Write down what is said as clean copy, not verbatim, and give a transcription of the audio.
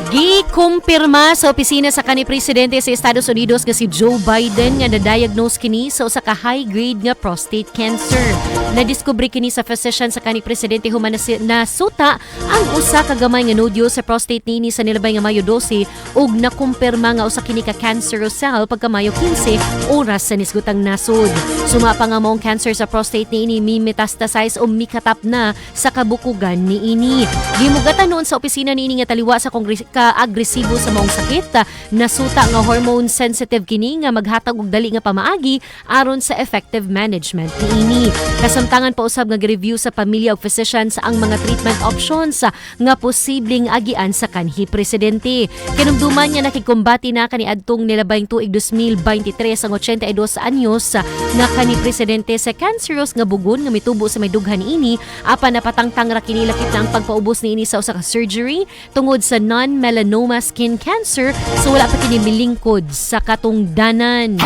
Gikumpirma sa opisina sa Kanhi Presidente sa Estados Unidos nga si Joe Biden nga na-diagnose kini sa usa ka high-grade nga prostate cancer. Nadiskubre kini sa physician sa Kanhi Presidente human nasuta ang usa ka gamay nga nodule sa prostate niini sa nilabay nga Mayo 12 ug nakumpirma nga usa kini ka cancerous cell pagka Mayo 15 oras sa nisgutang nasod. Sumapa nga maong cancer sa prostate niini mi metastasize o mikatap na sa kabukugan niini. Gimugatan noon sa opisina niini nga taliwa sa agresibo sa maong sakit, nasuta nga hormone sensitive kini nga maghatag og dali nga pamaagi aron sa effective management niini. Kasamtangan pa usab nga review sa pamilya ug physicians ang mga treatment options nga posibleng agian sa Kanhi Presidente. Kinumduman niya nakikumbati na kaniadtong nilabayng tuig 2023 ang 82 anyos nga Kanhi Presidente sa cancerous nga bugon nga mitubo sa may dughan ini apan napatangtang ra kini lakip na ang pagpaubos niini sa usa ka surgery tungod sa non-melanoma skin cancer so wala pa kini milingkod sa katungdanan.